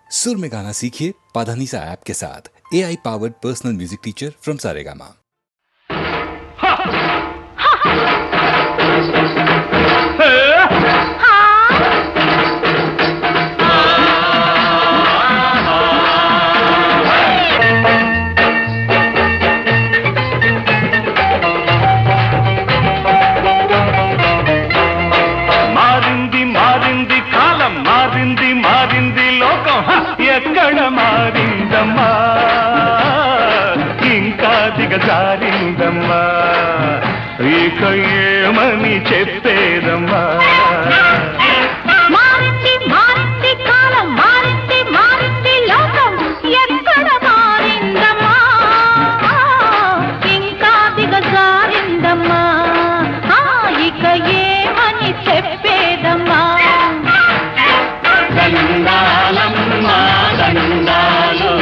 सुर में गाना सीखिए पाधानीसा ऐप के साथ। AI powered personal music teacher from Saregama. ఎక్కడ మారిందమ్మా ఇంకా దిగజారిందమ్మా ఇక ఏమని చెప్పేదమ్మా మారింది మారింది కాలం మారింది మారింది లోకం ఎక్కడ మారిందమ్మా ఇంకా దిగజారిందమ్మా ఇక ఏమని చెప్పేదమ్మా దండాలమ్మా దండాలు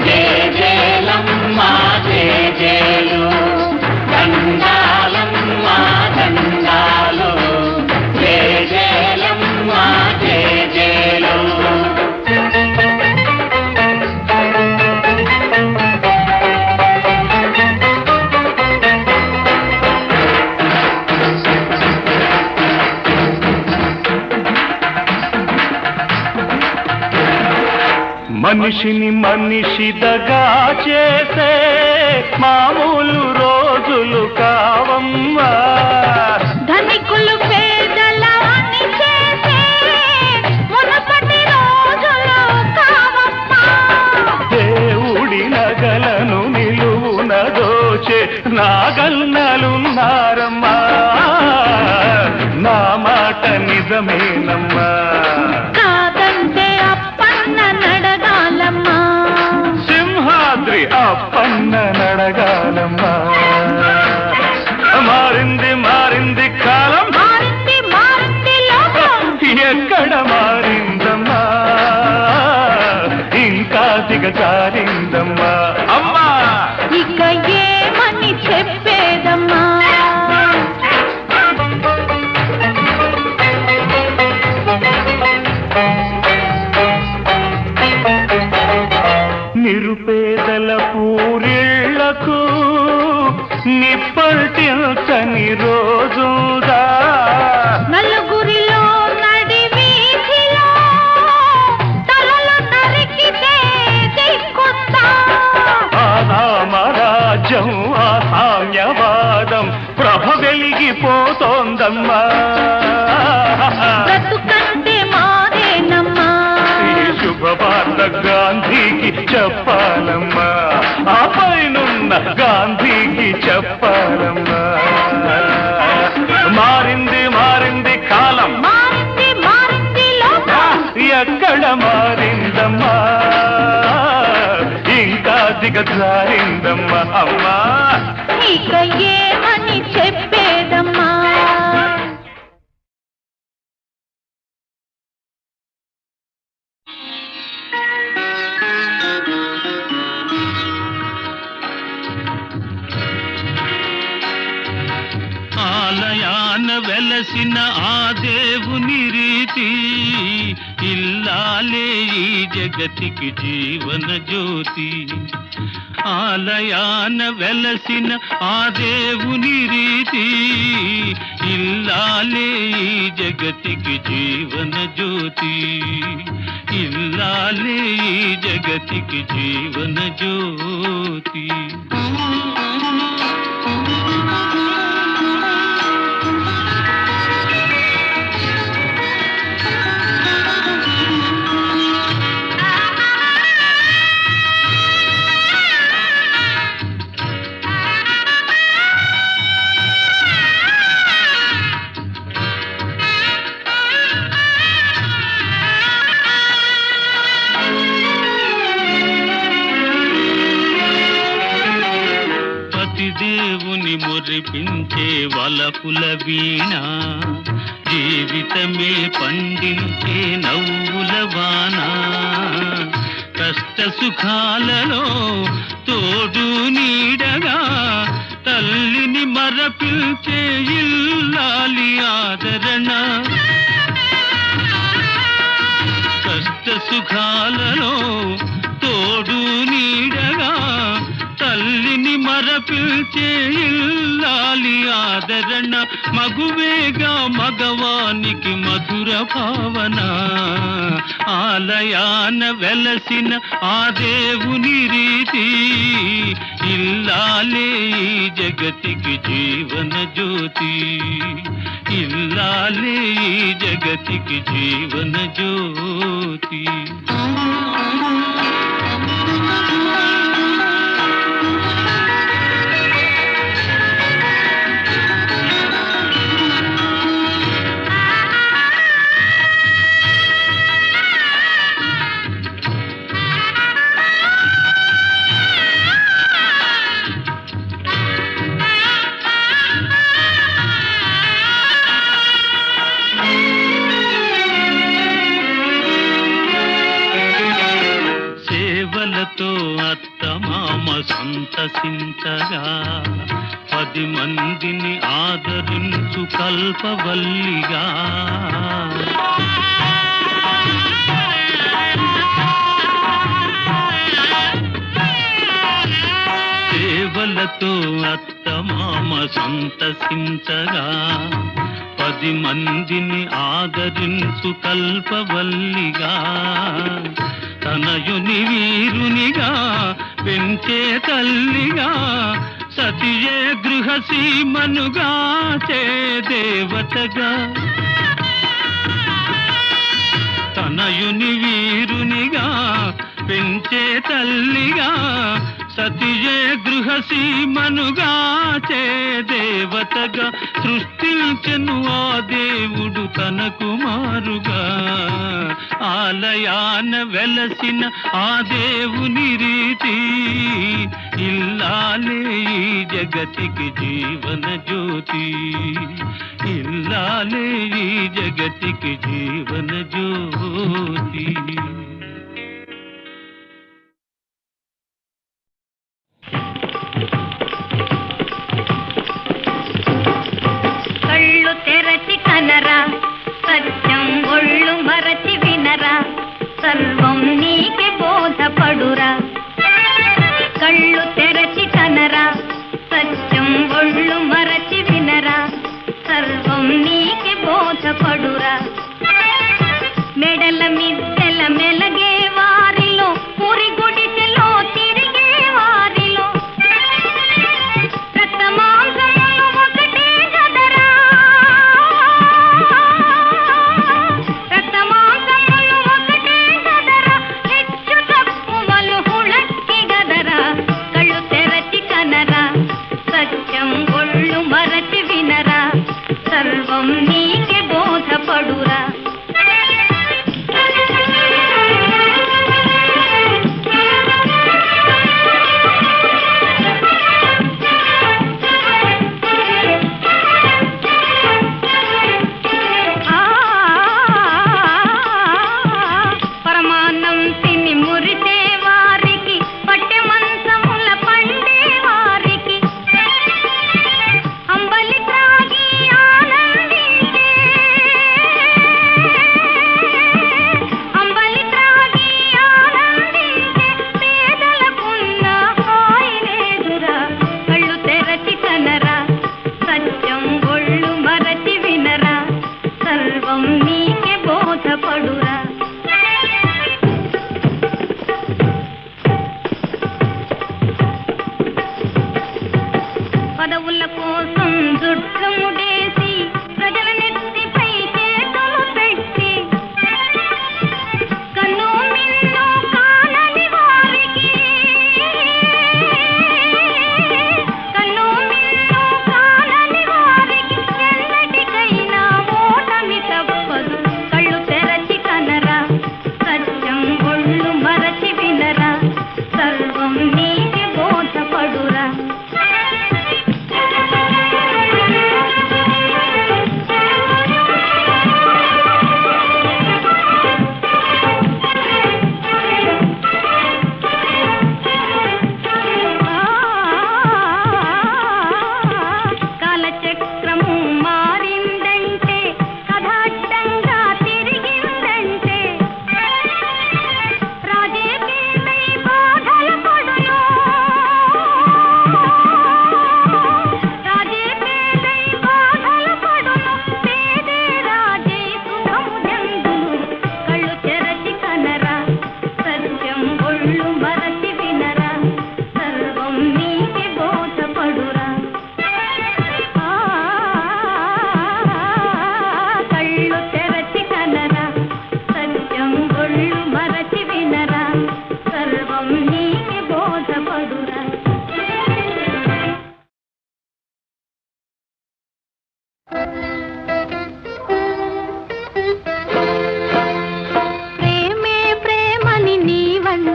జేజేలమ్మా జేజేలు దండాలమ్మా దండాలు జేజేలమ్మా జేజేలు మనిషిని మనిషి దగా చేసే మామూలు రోజులు కావమ్మా ధనికులు పేదలని చేసే మునుపటి రోజులు కావమ్మా దేవుడి నగలను నిలువున దోచే నాగన్నలున్నారమ్మా నా మాట నిజమేనమ్మా కాదంటే అప్పన్న నడగాలమ్మా సింహాద్రి అప్పన్న నడగాలమ్మా మారింది మారింది కాలం మారింది మారింది లోకం ఎక్కడ మారిందమ్మా ఇంకా దిగజారిందమ్మా అమ్మా ఇక ఏమని చెప్పేదమ్మా నిరుపేదల పూరిళ్లకు నిప్పల్టిల్చని రోజుదా నలుగురిలో నడి వీధిలో తలలు నరికితే దిక్కొస్తా ఆనామరాజ్యం ఆ సామ్యవాదం ప్రభ వెలిగిపోతోందమ్మా బ్రతుకంటే మారేనమ్మా ఈ శుభవార్త గాంధీకి చెప్పాలమ్మా ఆ పైనున్న గాంధీకి చెప్పాలమ్మా మారింది మారింది కాలం మారింది మారింది లోకం ఎక్కడ మారిందమ్మా ఇంకా దిగజారిందమ్మా అమ్మా ఇక ఏమని చెప్పేదమ్మా ఆలయాన వెలసిన ఆ దేవుని రీతి ఇల్లాలే ఈ జగతికి జీవన జ్యోతి ఆలయాన వెలసిన ఆ దేవుని రీతి ఇల్లాలే ఈ జగతికి జీవన జ్యోతి ఇల్లాలే ఈ జగతికి జీవన జ్యోతి దేవుని మురిపించే వలపుల వీణ జీవితమే పండించే నవ్వుల వాన కష్ట సుఖాలలో తోడు నీడగా తల్లిని మరపిల్చే ఇల్లాలి ఆదరణ కష్ట సుఖాలలో పిల్చే ఇల్లాలి ఆదరణ మగువేగా మగవానికి మధుర భావన ఆలయాన వెలసిన ఆ దేవుని రీతి ఇల్లాలే ఈ జగతికి జీవన జ్యోతి ఇల్లాలే ఈ జగతికి జీవన జ్యోతి సేవలతో అత్తమామ సంతసించగా 10 మందిని ఆదరించు కల్పవల్లిగా సేవలతో అత్తమామ సంతసించగా 10 మందిని ఆదరించు కల్పవల్లిగా తనయుని వీరునిగా పెంచే తల్లిగా సతియే గృహసీమనుగా చే దేవతగా తనయుని వీరునిగా పెంచే తల్లిగా సతియే గృహసీమనుగా చే దేవతగా సృష్టించెను ఆ దేవుడు తన కుమారుగా ఆలయాన వెలసిన ఆ దేవుని రీతి ఇల్లాలే ఈ జగతికి జీవన జ్యోతి ఇల్లాలే ఈ జగతికి జీవన జ్యోతి కళ్ళు తెరచి కనరా సత్యం ఒళ్ళు మరచి వినరా సర్వం నీకే బోధపడురా కళ్ళు తెరచి కనరా సత్యం ఒళ్ళు మరచి వినరా సర్వం నీకే బోధపడురా మెడల మిద్దెల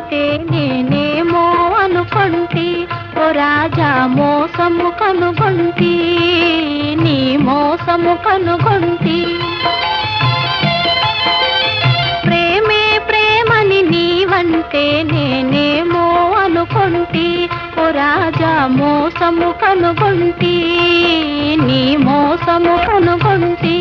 నీవంటే నేనేమో అనుకొంటి, ఓ రాజా మోసము కనుగొంటి, నీ మోసము కనుగొంటి. ప్రేమే ప్రేమని నీవంటే నేనేమో అనుకొంటి, ఓ రాజా మోసము కనుగొంటి, నీ మోసము కనుగొంటి.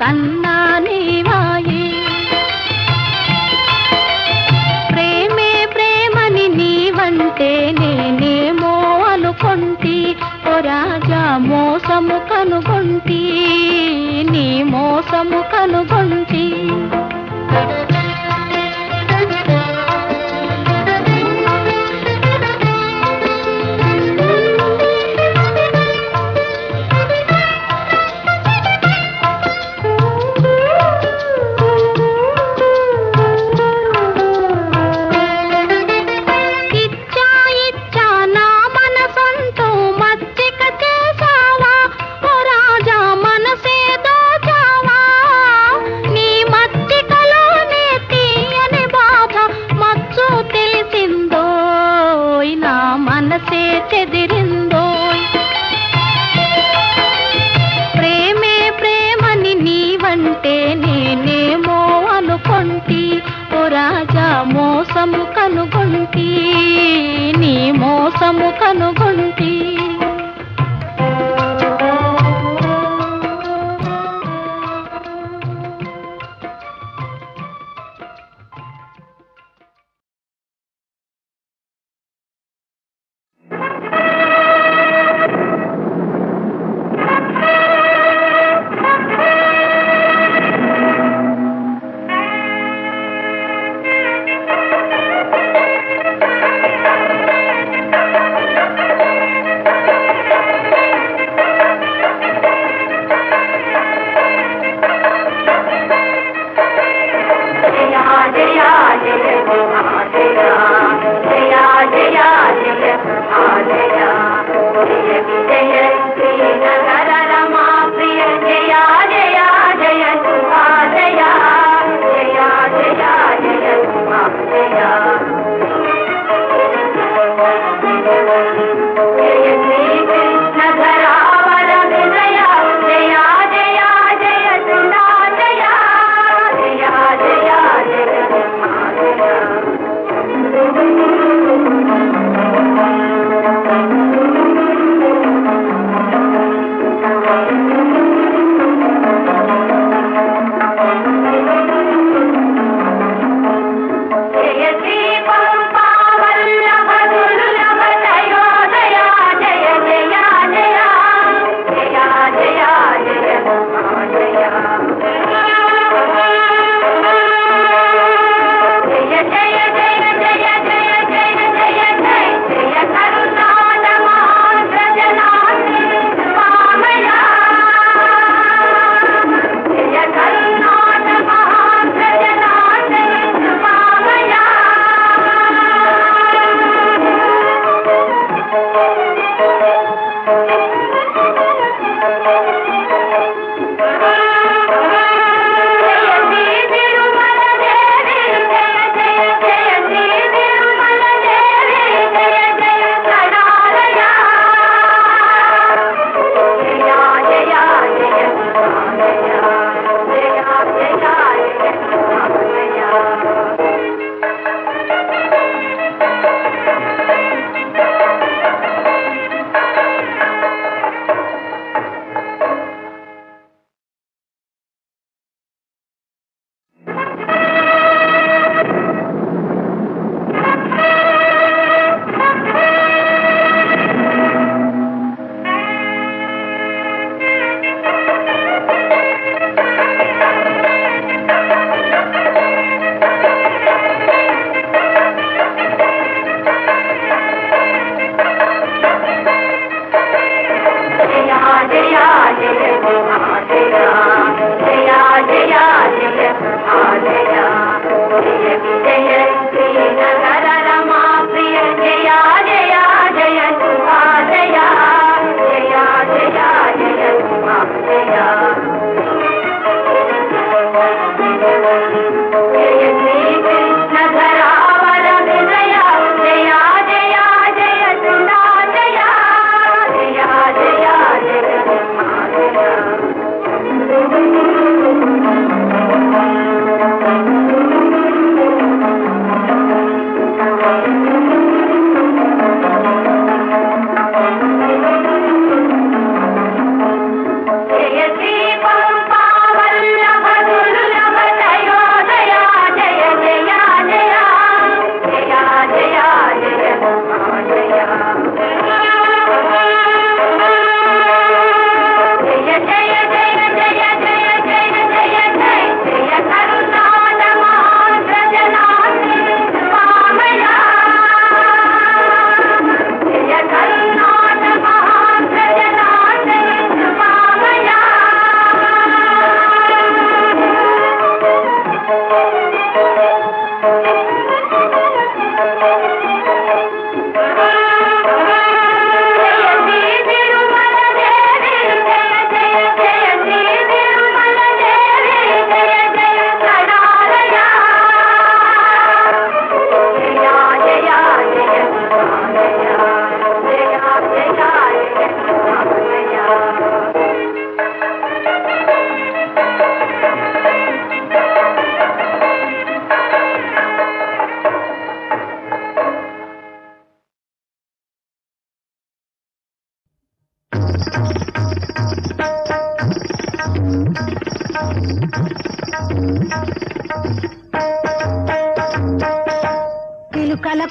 కన్నా నీవాయే ప్రేమే ప్రేమని నీవంటే నేనేమో అనుకొంటి, ఓ రాజా మోసము కనుగొంటి, నీ మోసము కనుగొంటి. మనసే చెదిరిందోయ్ ప్రేమే ప్రేమని నీవంటే నేనేమో అనుకొంటి, ఓ రాజా మోసము కనుగొంటి, నీ మోసము కనుగొంటి.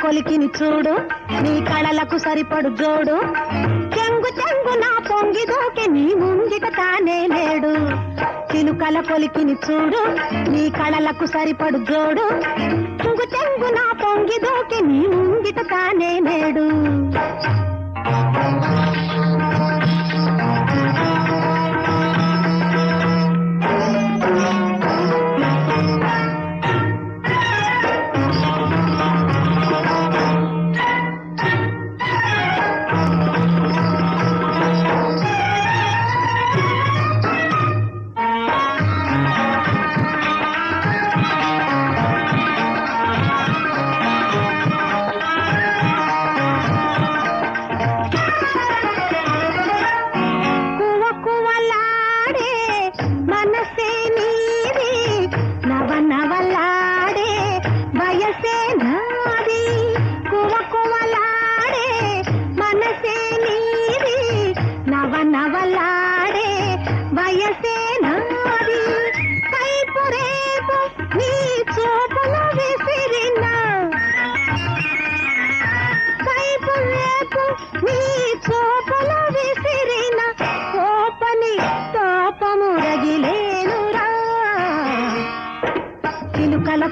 కొలికిని చూడు నీ కళలకు సరిపడు జోడు చెంగు చెంగు నా పొంగి దూకి నీ ముంగిట తానే నేడు చిలుకల కొలికిని చూడు నీ కళలకు సరిపడు జోడు చెంగు చెంగు నా పొంగి దూకి నీ ముంగిట తానే నేడు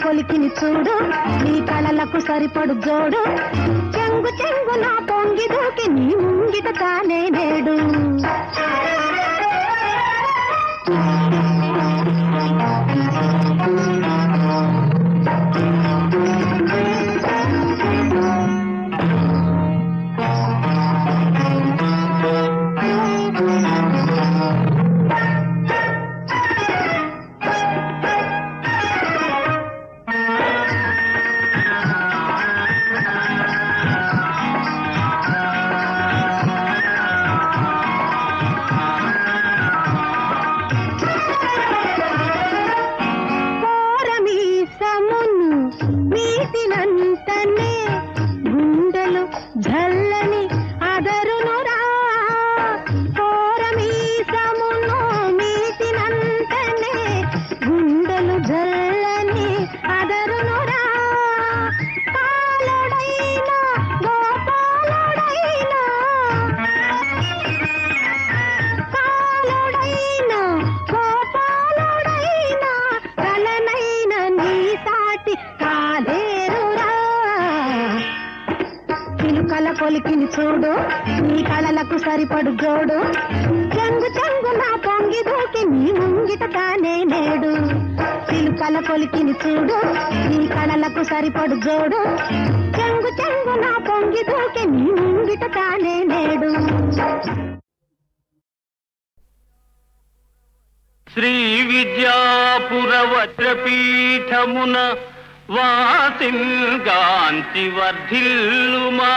కొలికిని చూడు నీ కళలకు సరిపడు జోడు చెంగు చెంగు నా పొంగి దూకి నీ ముంగిట తానే నేడు కొలికిని చూడు నీ కళలకు సరిపడు జోడు చెంగు చెంగు నా పొంగి దూకి నీ ముంగిట తానే నేడు చిలుకల కొలికిని చూడు నీ కళలకు సరిపడు జోడు చెంగు చెంగు నా పొంగి దూకి నీ ముంగిట తానే నేడు శ్రీ విద్యాపుర వజ్రపీఠమున వాసింగాంతి వర్ధిల్లుమా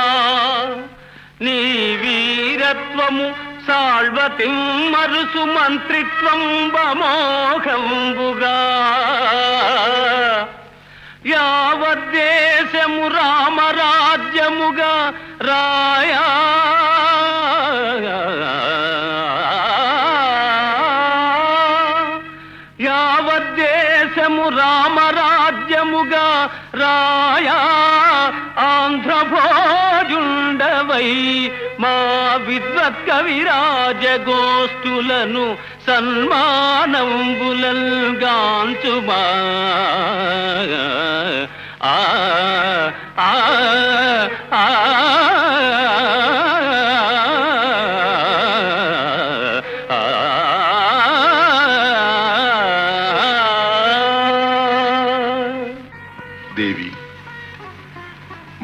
నీ వీరత్వము సాళ్వతిం మరుసు మంత్రిత్వం బమోఘంబుగా యావద్దేశము రామరాజ్యముగా రాయా యావద్దేశము రామరాజ్యముగా రాయా ఆంధ్రభోజుండవై మా విద్వత్ కవిరాజగోష్ఠులను సన్మానంబులల్గాంచుమా ఆ ఆ ఆ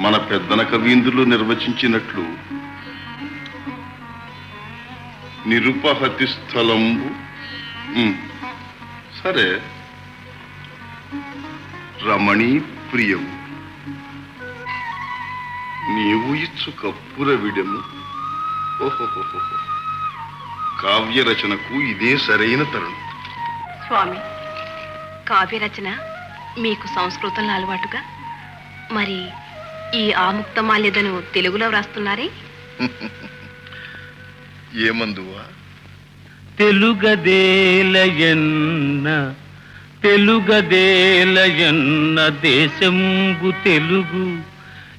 మన పెద్దన కవీంద్రులు నిర్వచించినట్లు నిరుపహతి స్థలంబు సరే రమణీ ప్రియము నీవు ఇచ్చు కప్పుర విడము ఓహోహోహో కావ్య రచనకు ఇదే సరైన తరుణం స్వామి కావ్య రచన మీకు సంస్కృతంలో అలవాటుగా మరి ఈ ఆముక్తమాల్యదను తెలుగులో వ్రాస్తున్నారే ఏమందువా తెలుగదేలయన్న దేశంబు తెలుగు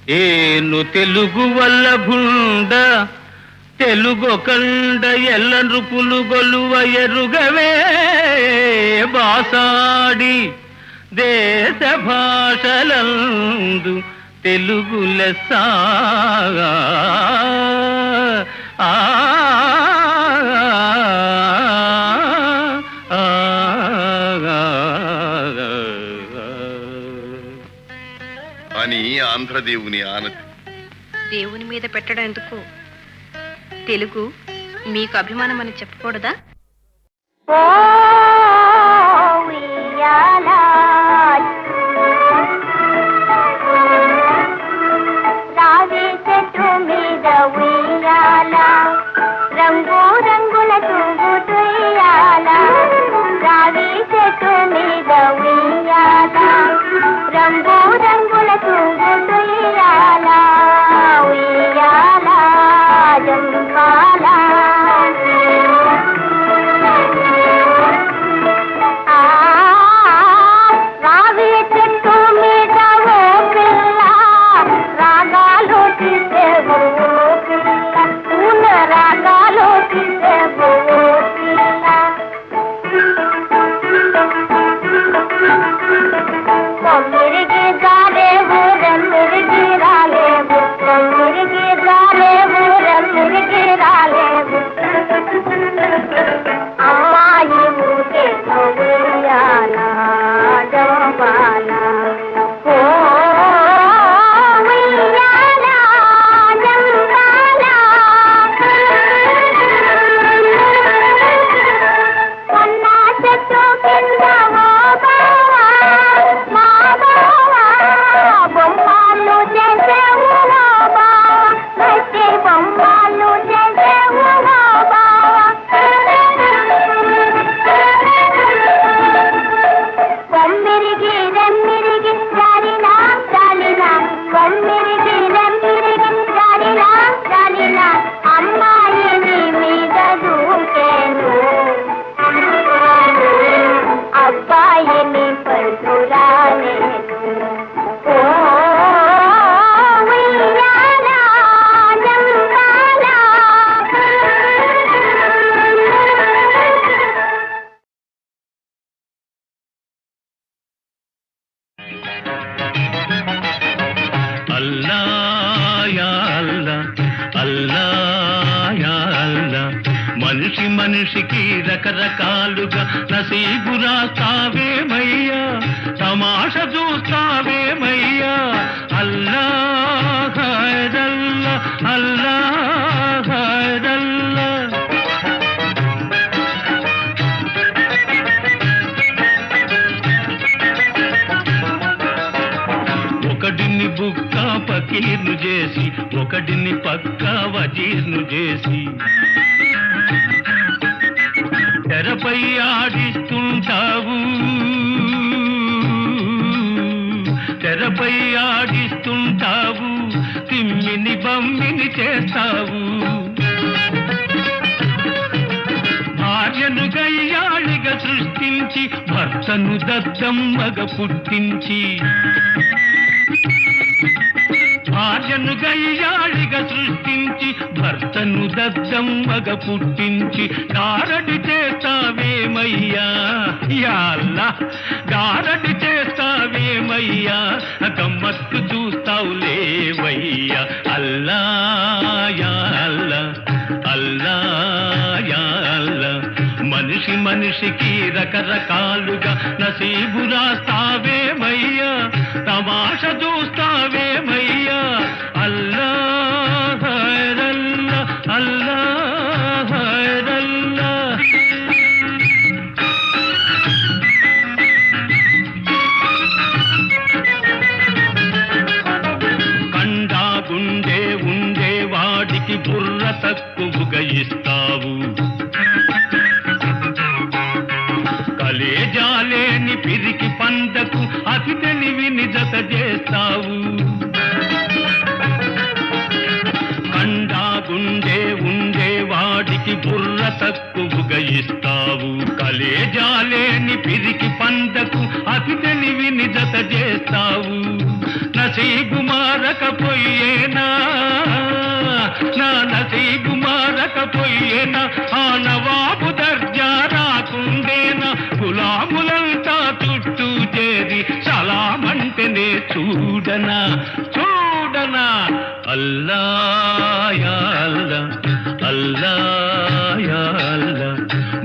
ఏను తెలుగు వల్ల భుండ తెలుగొకండ ఎల్ల నృపులు గొలువ ఎరుగవే బాసాడి దేశ భాషలందు తెలుగు లెస్స అని ఆంధ్రదేవుని ఆనతి. దేవుని మీద పెట్టడం ఎందుకు? తెలుగు మీకు అభిమానం అని చెప్పకూడదా? ఓ ఉయ్యాల, రావి చెట్టు మీద ఉయ్యాల, రంగు రంగుల తుయ్యాల, రావి చెట్టు మీద ఉయ్యాల, రంగు రంగుల తుయ్యాల, ఉయ్యాల జంపాల. రావి చెట్టు మీద ఓ పిల్ల, రాగాలు తీసేవు పిల్ల, పూల రాగాలు తీసేవు పిల్ల. కొమ్మిరికి జాలేవు రెమ్మిరికి రాలేవు, కొమ్మిరికి జాలేవు రెమ్మిరికి రాలేవు, అమ్మాయి ఊకే ఉయ్యాల జంపాల. ఓ ఉయ్యాల జంపాల. కొన్న చెట్టు కింద ఓ బావా, మా బావా, బొమ్మలు చేసేవు ఓ బావా, మట్టి బొమ్మలు చేసేవు ఓ బావా. కొమ్మిరికి రెమ్మిరికి జాలినా జాలినా, కొమ్మిరికి రెమ్మిరికి జాలినా జాలినా, అమ్మాయిని మీద దూకేను, అబ్బాయిని పడురాలేను. ఓ ఉయ్యాల జంపాల. అల్లా యా అల్లా, అల్లా యా అల్లా. మనిషి మనిషికి రకరకాలుగా నసీబు రాస్తావేమయ్యా, తమాష చూస్తావేమయ్యా. అల్లా ఖైరల్లా, అల్లా ఖైరల్లా. ఒకడిని బుక్క పకీర్ను చేసి, ఒకడిని పక్క వజీర్ను చేసి, తెరపై ఆడిస్తుంటావు, తెరపై ఆడిస్తుంటావు, తిమ్మిని బమ్మిని చేస్తావు. భార్యను గయ్యాళిగా సృష్టించి, భర్తను దద్దమ్మగా పుట్టించి, భార్యను గయ్యాళిగా సృష్టించి, భర్తను దద్దమ్మగా పుట్టించి, గారడి చేస్తావేమయ్యా యా అల్లా, గారడి చేస్తావేమయ్యా, గమ్మత్తు చూస్తావు లేవయ్యా. అల్లా యా అల్లా, అల్లా యా అల్లా. మనిషి మనిషికి రకరకాలుగా నసీబు రాస్తావేమయ్యా, తమాష చూస్తావేమయ్యా. అల్లా ఖైరల్లా, అల్లా ఖైరల్లా. కండా గుండె ఉండే వాడికి బుర్ర తక్కువగా ఇస్తావు, కలేజాలేని పిరికి పందకు అతి తెలివిని జత చేస్తావు. కండా గుండె ఉండే వాడికి బుర్ర తక్కువగా ఇస్తావు కలేజాలేని పిరికి పందకు అతి తెలివిని జత చేస్తావు నసీబు మారకపోయేనా నా నసీబు మారకపోయేనా ఆ నవాబు దర్జా రాకుండేనా గులాములంతా చుట్టూ చేరి సలామంటేనే చూడనా చూడనా అల్లా యా అల్లా అల్లా యా అల్లా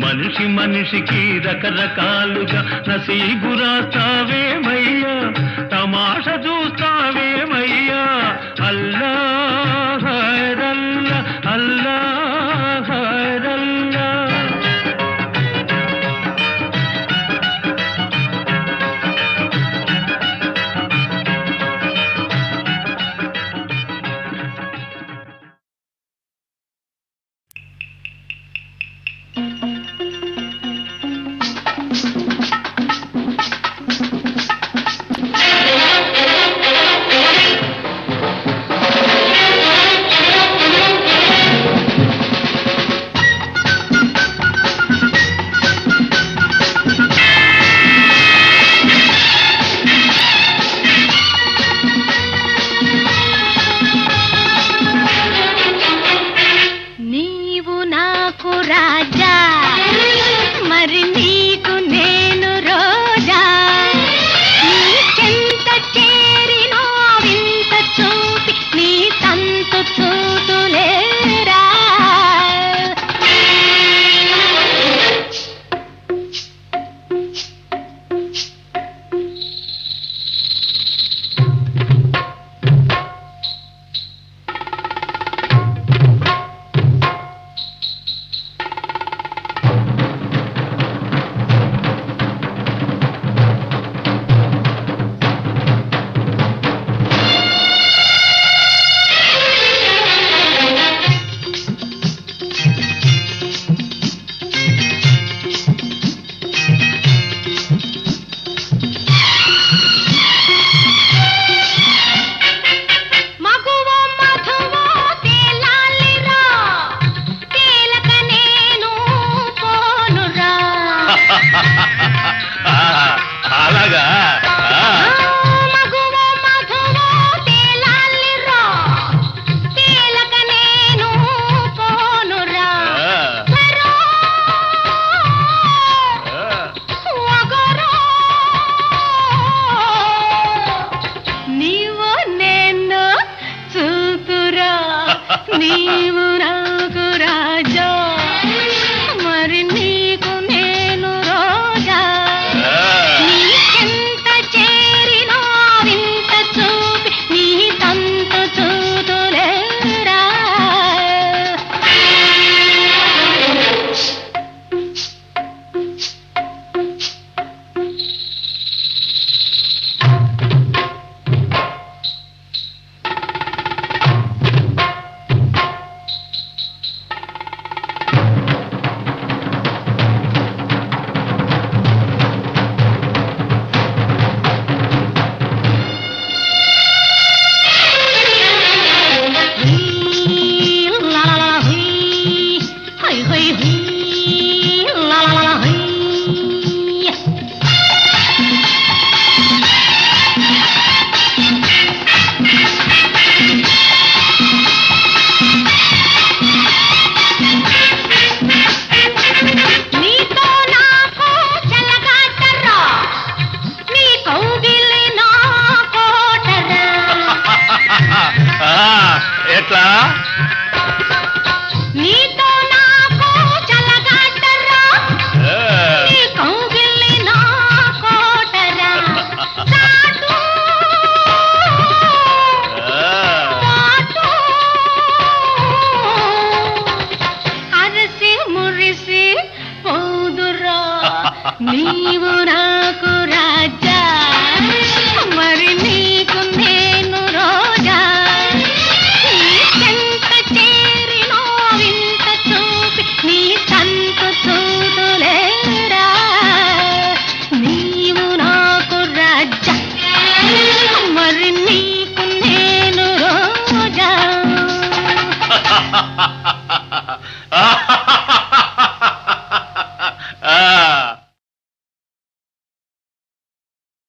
మనిషి మనిషికి రకరకాలుగా నసీబు రాస్తావేమయ్యా తమాష చూస్తావేమయ్యా అల్లా హైరల్లా అల్లా హైరల్లా అలాగా నీవు నేను చూతురా నీ